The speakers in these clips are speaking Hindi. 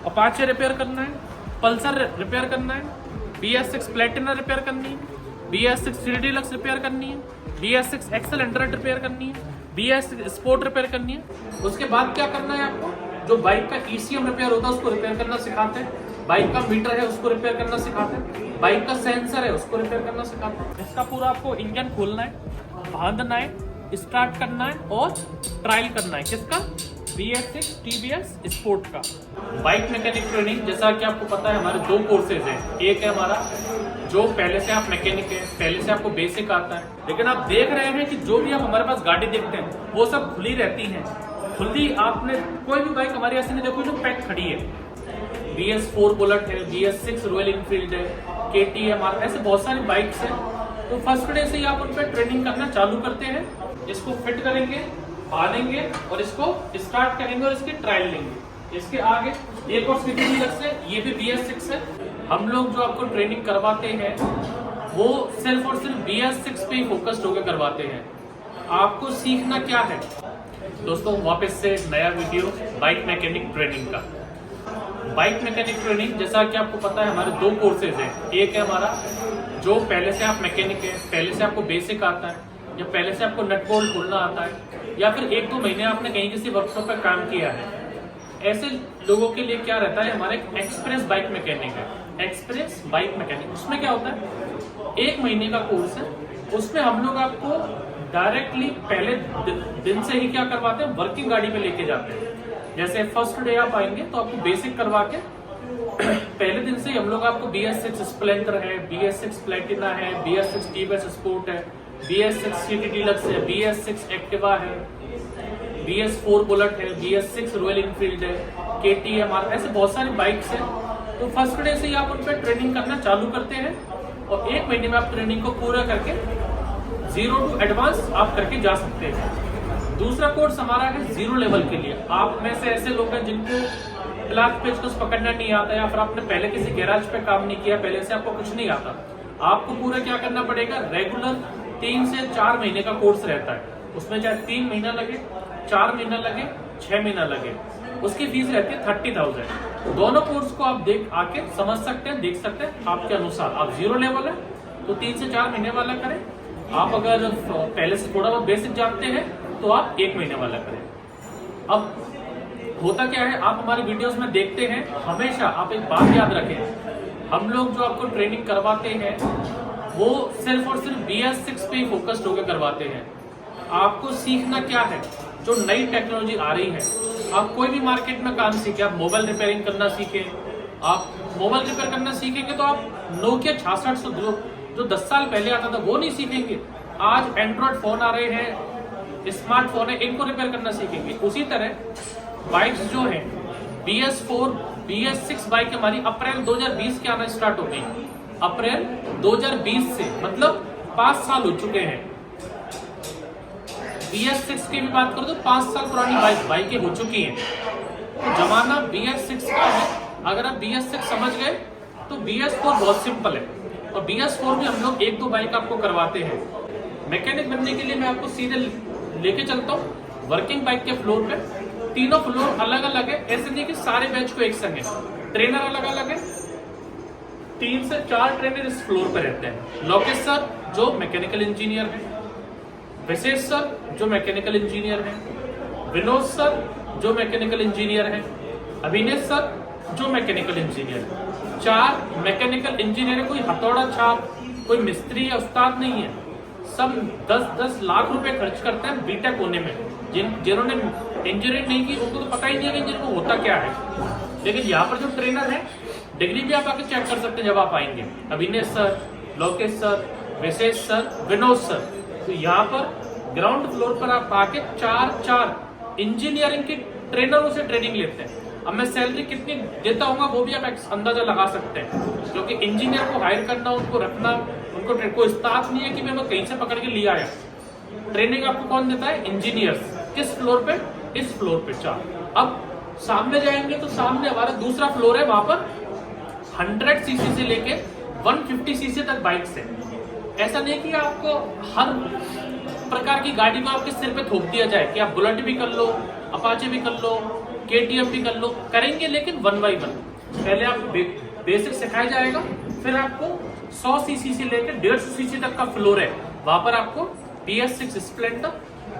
अपाचे रिपेयर करना है, पल्सर रिपेयर करना है, BS6 प्लेटिना रिपेयर करनी है, BS6 3D डिलक्स रिपेयर करनी है, BS6 एक्सेल 100 रिपेयर करनी है, BS6 स्पोर्ट रिपेयर करनी है। उसके बाद क्या करना है आपको, जो बाइक का ECM रिपेयर होता है उसको रिपेयर करना सिखाते हैं, बाइक का मीटर है उसको रिपेयर करना सिखाते हैं, बाइक का सेंसर है उसको रिपेयर करना सिखाते हैं। इसका पूरा आपको इंजन खोलना है, बांधना है, स्टार्ट करना है और ट्रायल करना है। किसका? BS6 TBS स्पोर्ट का। बाइक मैकेनिक ट्रेनिंग, जैसा कि आपको पता है हमारे 2 कोर्सेज हैं। एक है हमारा जो पहले से आप मैकेनिक है, पहले से आपको बेसिक आता है, लेकिन आप देख रहे हैं कि जो भी आप हमारे पास गाड़ी देखते हैं वो सब खुली रहती हैं। खुली आपने कोई भी बाइक हमारी ऐसी नहीं देखो जो पैक खड़ी है। BS4 बुलेट है, BS6 रॉयल इनफील्ड है, KTM, ऐसे बहुत सारी बाइक्स हैं। तो फर्स्ट डे से ही आप उन पर ट्रेनिंग करना चालू करते हैं। इसको फिट करेंगे, बांधेंगे और इसको स्टार्ट करेंगे और इसकी ट्रायल लेंगे। इसके आगे एक और CT डिलक्स है, ये भी BS6 है। हम लोग जो आपको ट्रेनिंग करवाते हैं वो सिर्फ और सिर्फ BS6 पे ही फोकस्ड होकर करवाते हैं। आपको सीखना क्या है दोस्तों, वापस से नया वीडियो बाइक मैकेनिक ट्रेनिंग का। बाइक मैकेनिक ट्रेनिंग, जैसा कि आपको पता है हमारे 2 कोर्सेज हैं। एक है हमारा जो पहले से आप मैकेनिक है, पहले से आपको बेसिक आता है, या पहले से आपको नट बोल्ट खोलना आता है, या फिर 1-2 महीने आपने कहीं किसी वर्कशॉप पर काम किया है। ऐसे लोगों के लिए क्या रहता है, हमारा एक एक्सप्रेस बाइक मैकेनिक है। एक्सप्रेस बाइक मैकेनिक, उसमें क्या होता है, 1 महीने का कोर्स है। उसमें हम लोग आपको डायरेक्टली पहले दिन से ही क्या करवाते हैं, वर्किंग गाड़ी पे लेके जाते हैं। जैसे फर्स्ट डे आप आएंगे तो आपको बेसिक करवा के पहले दिन से ही हम लोग आपको BS6 स्प्लेंडर है, BS6 प्लेटिना है, BS6 TBS स्पोर्ट है, BS6 CT डिलक्स है, BS6 एक्टिवा है, BS4 बुलेट है, BS6 रॉयल इनफील्ड है, KTM, ऐसे बहुत सारी बाइक्स हैं। तो फर्स्ट डे से ही आप उन पर ट्रेनिंग करना चालू करते हैं और 1 महीने में आप ट्रेनिंग को पूरा करके 0 to एडवांस आप करके जा सकते हैं। दूसरा कोर्स हमारा है 0 लेवल के लिए। आप में से ऐसे लोग हैं जिनको क्लच पेचकस पकड़ना नहीं आता, या फिर आपने पहले किसी गैराज पे काम नहीं किया, पहले से आपको कुछ नहीं आता। आपको पूरा क्या करना पड़ेगा, रेगुलर 3 से 4 महीने का कोर्स रहता है। उसमें चाहे 3 महीना लगे, 4 महीना लगे, 6 महीना लगे, उसकी फीस रहती है 30,000। दोनों कोर्स को आप आके समझ सकते हैं, देख सकते हैं आपके अनुसार। आप 0 लेवल है तो 3 से 4 महीने वाला करें। आप अगर पहले से थोड़ा बहुत बेसिक जानते हैं तो आप 1 महीने वाला करें। अब होता क्या है, आप हमारे वीडियोस में देखते हैं, हमेशा आप एक बात याद रखें, हम लोग जो आपको ट्रेनिंग करवाते हैं वो सिर्फ और सिर्फ BS6 पे ही फोकस्ड होकर करवाते हैं। आपको सीखना क्या है, जो नई टेक्नोलॉजी आ रही है। आप कोई भी मार्केट में काम सीखे, आप मोबाइल रिपेयरिंग करना सीखे, आप मोबाइल रिपेयर करना सीखेंगे तो आप Nokia 6600 जो 10 साल पहले आता था वो नहीं सीखेंगे। आज एंड्रॉइड फोन आ रहे हैं, स्मार्टफोन है, इनको रिपेयर करना सीखेंगे। उसी तरह बाइक्स जो है BS4 BS6 बाइक हमारी अप्रैल 2020 के आना स्टार्ट हो गई। अप्रैल 2020 से, मतलब 5 साल हो चुके हैं। BS6 की भी बात करो तो 5 साल पुरानी बाइकें हो चुकी हैं। तो जमाना BS6 का है। अगर आप BS6 समझ गए तो BS4 बहुत सिंपल है, और BS4 में हम लोग 1-2 बाइक आपको करवाते हैं। मैकेनिक बनने के लिए मैं आपको सीधे लेके चलता हूँ वर्किंग बाइक के फ्लोर पे। तीनों फ्लोर अलग अलग है, ऐसे नहीं कि सारे बैच को एक संग है। ट्रेनर अलग अलग है, 3 से 4 ट्रेनर इस फ्लोर पे रहते हैं। लोकेश सर जो मैकेनिकल इंजीनियर है, विशेष सर जो मैकेनिकल इंजीनियर है, विनोद सर जो मैकेनिकल इंजीनियर है, अभिनेश सर जो मैकेनिकल इंजीनियर है। 4 मैकेनिकल इंजीनियर है, कोई हथौड़ा छाप, कोई मिस्त्री या उस्ताद नहीं है। सब 10-10 लाख रुपए खर्च करते हैं बीटेक होने में। जिन्होंने इंजीनियरिंग नहीं की उनको तो पता ही नहीं है कि इंजीनियर को होता क्या है। लेकिन यहाँ पर जो ट्रेनर है, डिग्री भी आप आके चेक कर सकते हैं जब आप आएंगे। अभिनेश सर, लोकेश सर, विशेष सर, विनोद सर। तो यहाँ पर ग्राउंड फ्लोर पर आप आके 4 इंजीनियरिंग के ट्रेनरों से ट्रेनिंग लेते हैं। अब मैं सैलरी कितनी देता हूँ वो भी आप अंदाजा लगा सकते हैं, क्योंकि इंजीनियर को हायर करना, उनको रखना, उनको कोई स्टाफ नहीं है कि मैं कहीं से पकड़ के ले आया। ट्रेनिंग आपको कौन देता है? इंजीनियर्स। किस फ्लोर पे? इस फ्लोर पे 4। अब सामने जाएंगे तो सामने हमारा दूसरा फ्लोर है, वहां पर 100 सीसी से लेके 150 सीसी तक बाइक्स है। ऐसा नहीं कि आपको हर प्रकार की गाड़ी को आपके सिर पे थोप दिया जाए कि आप बुलेट भी कर लो, अपाचे भी कर लो, KTM भी कर लो, करेंगे लेकिन 1 by 1। पहले आप बेसिक सिखाया जाएगा, फिर आपको 100 सीसी से लेकर 150 सीसी तक का फ्लोर है, वहां पर आपको BS6 Splendor,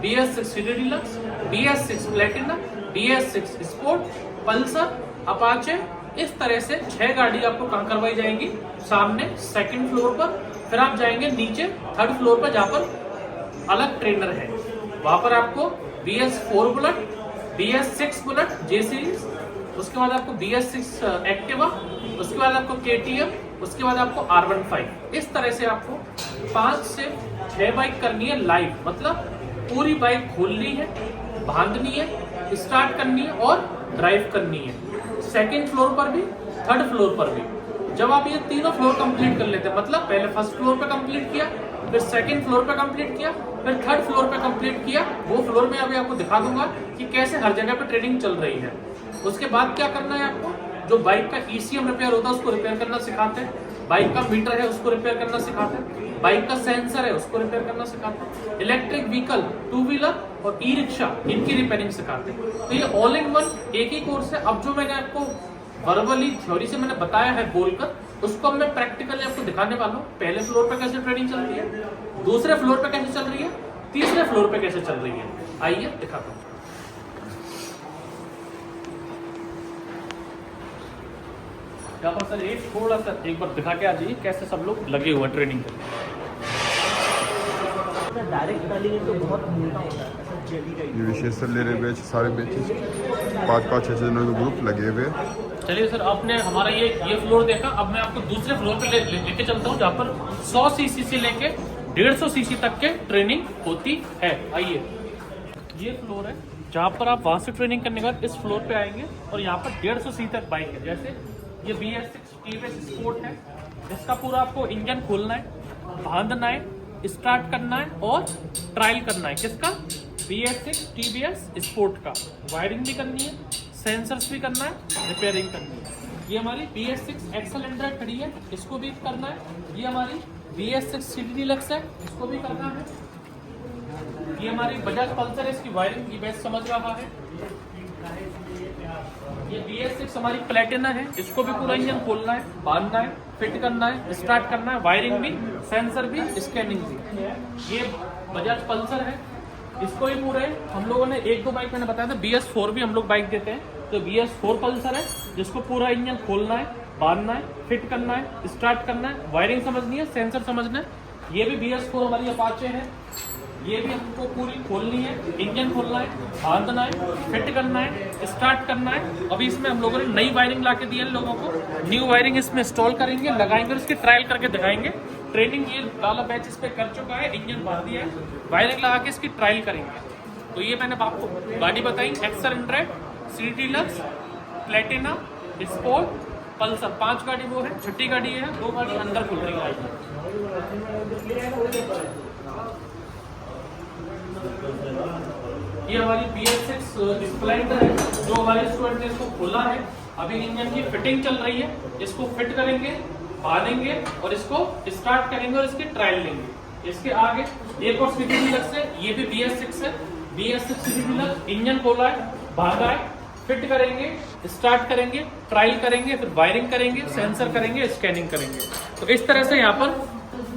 BS6 city deluxe, BS6 Platina, BS6 sport, Pulsar, Apache, इस तरह से 6 गाड़ी आपको कहाँ करवाई जाएंगी, सामने सेकंड फ्लोर पर। फिर आप जाएंगे नीचे थर्ड फ्लोर पर, जहां पर अलग ट्रेनर है, वहां पर आपको BS4 bullet, BS6 bullet J series, उसके बाद आपको BS6 एक्टिवा, उसके बाद आपको KTM, उसके बाद आपको R15। इस तरह से आपको 5 से 6 बाइक करनी है लाइव, मतलब पूरी बाइक खोलनी है, बांधनी है, स्टार्ट करनी है और ड्राइव करनी है, सेकंड फ्लोर पर भी, थर्ड फ्लोर पर भी। जब आप ये तीनों फ्लोर कंप्लीट कर लेते हैं, मतलब पहले फर्स्ट फ्लोर पे कंप्लीट किया, फिर सेकंड फ्लोर पे कंप्लीट किया, फिर थर्ड फ्लोर पे कंप्लीट किया, वो फ्लोर में अभी आपको दिखा दूंगा कि कैसे हर जगह पे ट्रेनिंग चल रही है। उसके बाद क्या करना है आपको, जो बाइक का ECM रिपेयर होता है उसको रिपेयर करना सिखाते हैं, बाइक का मीटर है उसको रिपेयर करना सिखाते हैं, बाइक का सेंसर है उसको रिपेयर करना सिखाते हैं, इलेक्ट्रिक व्हीकल, 2 व्हीलर और ई-रिक्शा, इनकी रिपेयरिंग सिखाते हैं। तो ये ऑल इन वन एक ही कोर्स है। अब जो मैंने आपको वर्बली थ्योरी से मैंने बताया है बोलकर, उसको अब मैं प्रैक्टिकली आपको दिखाने वाला हूँ। पहले फ्लोर पे कैसे ट्रेनिंग चल रही है, दूसरे फ्लोर पे कैसे चल रही है, तीसरे फ्लोर पे कैसे चल रही है, आइए दिखाता हूँ। यहाँ पर सर थोड़ा सा एक बार दिखा के आ जाइए कैसे सब लोग लगे हुए ट्रेनिंग के। डायरेक्ट डालेंगे तो बहुत मोटा होता है, ये विशेष सर ले रहे बैच, सारे बैचेस 5-5 6 जनों के ग्रुप लगे हुए। चलिए सर, आपने हमारा ये फ्लोर देखा, अब मैं आपको दूसरे फ्लोर पे लेके चलता हूँ, जहाँ पर 100 सीसी से लेके 150 सीसी तक के ट्रेनिंग होती है। आइए, ये फ्लोर है जहाँ पर आप वहाँ से ट्रेनिंग करने के बाद इस फ्लोर पे आएंगे और यहाँ पर 150 सीसी तक बाइक है। जैसे ये BS6 TVS स्पोर्ट है, इसका पूरा आपको इंजन खोलना है, बांधना है, स्टार्ट करना है और ट्रायल करना है। किसका? BS6 TVS स्पोर्ट का। वायरिंग भी करनी है, सेंसर्स भी करना है, रिपेयरिंग करनी है। ये हमारी BS6 एक्सल एंड्रॉइड खड़ी है, इसको भी करना है। ये हमारी BS6 सिटी डिलक्स है, इसको भी करना है। ये हमारी बजाज पल्सर है, इसकी वायरिंग की बेस्ट समझ रहा है। ये BS6 हमारी प्लेटिना है, इसको भी पूरा इंजन खोलना है, बांधना है, फिट करना है, स्टार्ट करना है, वायरिंग भी, सेंसर भी, स्कैनिंग भी। ये बजाज पल्सर है, इसको भी पूरे हम लोगों ने 1-2 बाइक मैंने बताया था, BS4 भी हम लोग बाइक देते हैं, तो BS4 पल्सर है, जिसको पूरा इंजन खोलना है, बांधना है, फिट करना है, स्टार्ट करना है, वायरिंग समझनी है, सेंसर समझना है। ये भी BS4 हमारी अपाचे है, ये भी हमको पूरी खोलनी है, इंजन खोलना है, बांधना है, फिट करना है, स्टार्ट करना है। अभी इसमें हम लोगों ने नई वायरिंग ला के दी है लोगों को, न्यू वायरिंग इसमें इंस्टॉल करेंगे, लगाएंगे और इसकी ट्रायल करके दिखाएंगे। ट्रेनिंग ये वाला बैच इस पे कर चुका है, इंजन बांध दिया है, वायरिंग लगा के इसकी ट्रायल करेंगे। तो ये मैंने आपको गाड़ी बताई, XL Android, City Deluxe, Platina, Sport, Pulsar, 5 गाड़ी वो है, छठी गाड़ी है, 2 गाड़ी अंदर खुल रही है। ये हमारी BS6 स्प्लेंडर है, जो हमारे स्टूडेंट ने इसको खोला है। अभी इंजन की फिटिंग चल रही है, इसको फिट करेंगे, बांधेंगे और इसको स्टार्ट करेंगे और इसकी ट्रायल लेंगे। इसके आगे एक और सिटी डिलक्स है, ये भी BS6 है, BS6 सिटी डिलक्स, इंजन खोला है, बांधा है, फिट करेंगे, स्टार्ट करेंगे, ट्रायल करेंगे, फिर वायरिंग करेंगे, सेंसर करेंगे, स्कैनिंग करेंगे। तो इस तरह से यहाँ पर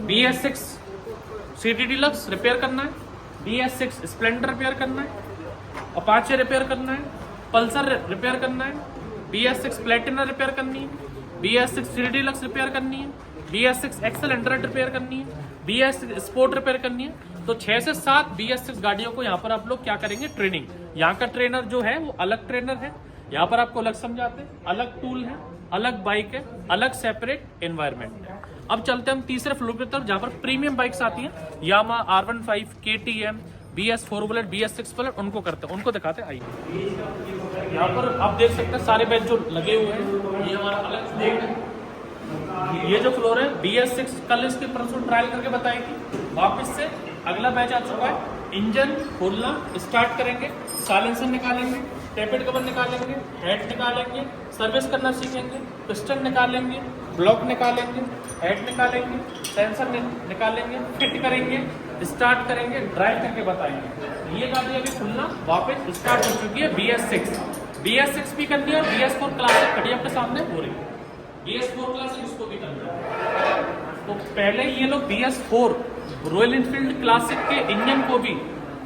BS6 सिटी डिलक्स रिपेयर करना है, BS6 स्प्लेंडर रिपेयर करना है, अपाचे रिपेयर करना है, पल्सर रिपेयर करना है, BS6 प्लेटिना रिपेयर करनी है, BS6 सिटी डिलक्स रिपेयर करनी है, BS6 एक्सल एंड्रॉइड रिपेयर करनी है, BS6 स्पोर्ट रिपेयर करनी है। तो 6 से 7 BS6 गाड़ियों को यहाँ पर आप लोग क्या करेंगे, ट्रेनिंग। यहाँ का ट्रेनर जो है वो अलग ट्रेनर है, यहाँ पर आपको अलग समझाते हैं, अलग टूल है, अलग बाइक है, अलग सेपरेट एनवायरनमेंट है। अब चलते हैं हम तीसरे फ्लोर की तरफ, जहाँ पर प्रीमियम बाइक्स आती हैं, यामा, R15, KTM, BS4 bullet, BS6 bullet, उनको करते हैं, उनको दिखाते हैं। आइए, यहाँ पर आप देख सकते हैं सारे बैच जो लगे हुए हैं, ये हमारा अलग फ्लोर है। ये जो फ्लोर है BS6, कल इसके परसों ट्रायल करके बताई थी, वापस से अगला बैच आ चुका है। इंजन खोलना स्टार्ट करेंगे, साइलेंसर निकालेंगे, टेपेड कवर निकालेंगे, हेड निकालेंगे, सर्विस करना सीखेंगे, पिस्टन निकालेंगे, ब्लॉक निकालेंगे, हेड निकालेंगे, सेंसर निकालेंगे, फिट करेंगे, स्टार्ट करेंगे, ड्राइव करके बताएंगे। ये गाड़ी अभी खुलना वापस स्टार्ट हो चुकी है BS6। BS6 भी करनी है और BS4 क्लासिक खड़ी आपके सामने हो रही है। BS4 क्लासिक उसको भी करना है। तो पहले ये लोग BS4 रॉयल इनफील्ड क्लासिक के इंजन को भी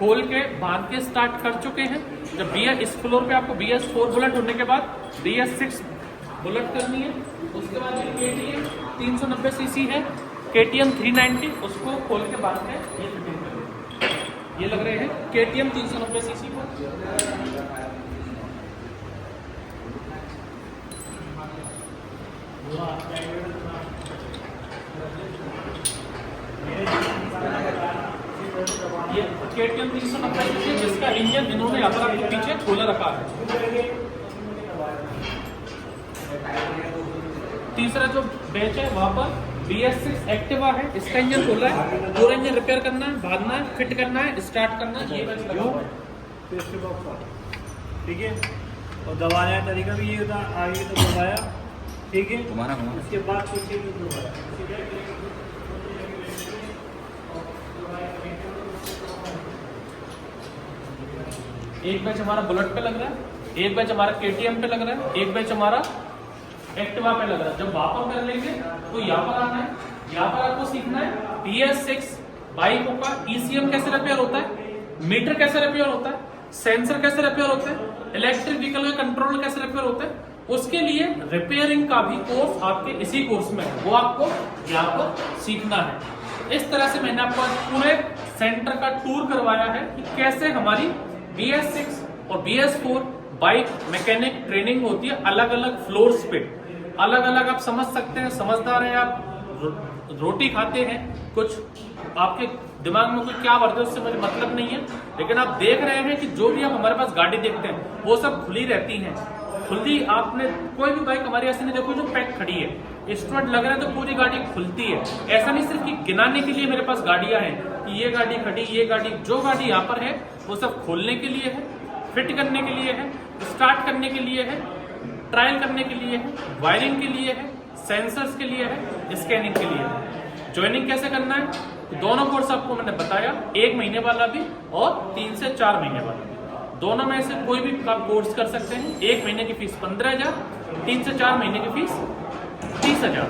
खोल के बांध के स्टार्ट कर चुके हैं। जब इस फ्लोर पे आपको BS4 बुलेट होने के बाद BS6 बुलेट करनी है। उसके बाद KTM 390 सीसी है, KTM 390 उसको खोल के बांध के ये फिटिंग कर, ये लग रहे हैं KTM 390 सीसी को। ये KTM 390 सीसी जिसका इंजन इन्होंने यहाँ पर आपको पीछे खोला रखा है। तीसरा जो बेच है वहां पर BS6 एक्टिवा है, इसका इंजन खोला है, पूरा इंजन रिपेयर करना है, बांधना है, फिट करना है, स्टार्ट करना है। ये बेच लगा हुआ है। ठीक है, और दबाने का तरीका भी ये होता है, आगे तो दबाया, ठीक है, उसके बाद पीछे भी दबाया। एक बैच हमारा बुलेट पे लग रहा है, एक बैच हमारा KTM पे लग रहा है, एक बैच हमारा एक्टिवा पे लग रहा है। जब वापस कर लेंगे तो यहाँ पर आना है, यहाँ पर आपको सीखना है BS6 बाइकों का ECM कैसे रिपेयर होता है, मीटर कैसे रिपेयर होता है, सेंसर कैसे रिपेयर होता है, इलेक्ट्रिक व्हीकल का कंट्रोल कैसे रिपेयर होता है। उसके लिए रिपेयरिंग का भी कोर्स आपके इसी कोर्स में है, वो आपको यहाँ पर सीखना है। इस तरह से मैंने आपको पूरे सेंटर का टूर करवाया है कि कैसे हमारी BS6 और BS4 बाइक मैकेनिक ट्रेनिंग होती है अलग अलग फ्लोर्स पे। अलग अलग आप समझ सकते हैं, समझदार हैं आप, रोटी खाते हैं, कुछ आपके दिमाग में कोई क्या भरते हैं उससे मुझे मतलब नहीं है, लेकिन आप देख रहे हैं कि जो भी आप हमारे पास गाड़ी देखते हैं वो सब खुली रहती हैं। खुली आपने कोई भी बाइक हमारी ऐसी नहीं देखो जो पैक खड़ी है, इंस्ट्रूमेंट लग रहा है तो पूरी गाड़ी खुलती है। ऐसा नहीं सिर्फ कि गिनाने के लिए मेरे पास गाड़ियां हैं कि ये गाड़ी खड़ी, ये गाड़ी, जो गाड़ी यहाँ पर है वो सब खोलने के लिए है, फिट करने के लिए है, स्टार्ट करने के लिए है, ट्रायल करने के लिए है, वायरिंग के लिए है, सेंसर्स के लिए है, स्कैनिंग के लिए है। ज्वाइनिंग कैसे करना है दोनों कोर्स आपको मैंने बताया, 1 महीने वाला भी और 3 से 4 महीने वाला भी। दोनों में से कोई भी आप कोर्स कर सकते हैं। 1 महीने की फीस 15,000, 3 से 4 महीने की फीस 30,000।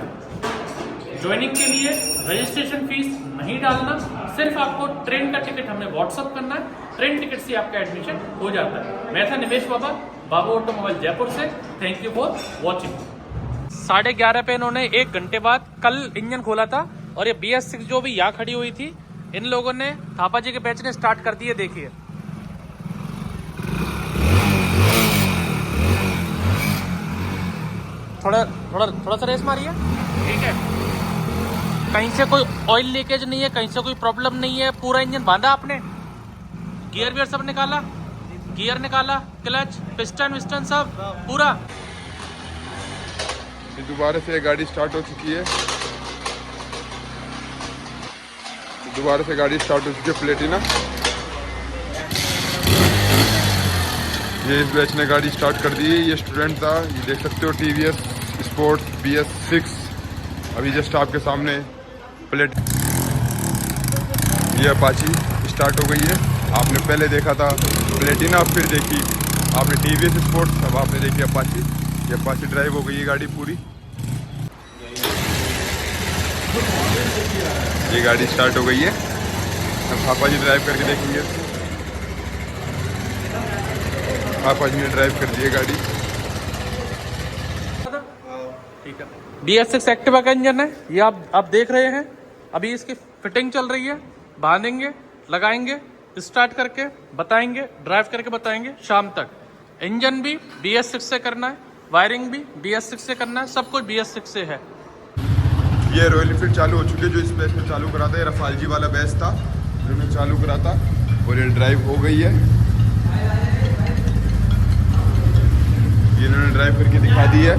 ज्वाइनिंग के लिए रजिस्ट्रेशन फीस नहीं डालना, सिर्फ आपको ट्रेन का टिकट हमें व्हाट्सअप करना है, ट्रेन टिकट से आपका एडमिशन हो जाता है। मैं था निमेश बाबू ऑटोमोबाइल जयपुर से। Thank you for watching. 11:30 पे इन्होंने 1 घंटे बाद कल इंजन खोला था और ये BS6 जो भी यहाँ खड़ी हुई थी इन लोगों ने थापा जी के बैच ने स्टार्ट कर दिए। देखिए थोड़ा सा रेस मारिए, ठीक है। कहीं से कोई ऑयल लीकेज नहीं है, कहीं से कोई प्रॉब्लम नहीं है। पूरा इंजन बांधा आपने, गियर वियर सब निकाला, गियर निकाला, क्लच, पिस्टन विस्टन सब पूरा। दोबारा से गाड़ी स्टार्ट हो चुकी है, दोबारा से गाड़ी स्टार्ट हो चुकी है प्लेटिना। ये इस बैच ने गाड़ी स्टार्ट कर दी है। ये स्टूडेंट था, ये देख सकते हो TVS स्पोर्ट BS6 अभी जस्ट आपके सामने प्लेट। ये अपाची स्टार्ट हो गई है। आपने पहले देखा था प्लेटिना, फिर देखी आपने TVS स्पोर्ट, अब आपने देखी अपाची। ये अपाची ड्राइव हो गई है गाड़ी पूरी। ये गाड़ी स्टार्ट हो गई है, अब पापा जी ड्राइव करके देखेंगे। पापा जी ने ड्राइव कर दी है गाड़ी। ठीक है, BS6 एक्टिवा का इंजन है, ये आप देख रहे हैं। अभी इसकी फिटिंग चल रही है, बांधेंगे, लगाएंगे, स्टार्ट करके बताएंगे, ड्राइव करके बताएंगे शाम तक। इंजन भी BS6 से करना है, वायरिंग भी BS6 से करना है, सब कुछ BS6 से है। ये रॉयल एनफील्ड चालू हो चुकी है, जो इस बैच में चालू करा था। ये रफाल जी वाला बैच था जो मैं चालू करा था और ये ड्राइव हो गई है। ये इन्होंने ड्राइव करके दिखा दी है।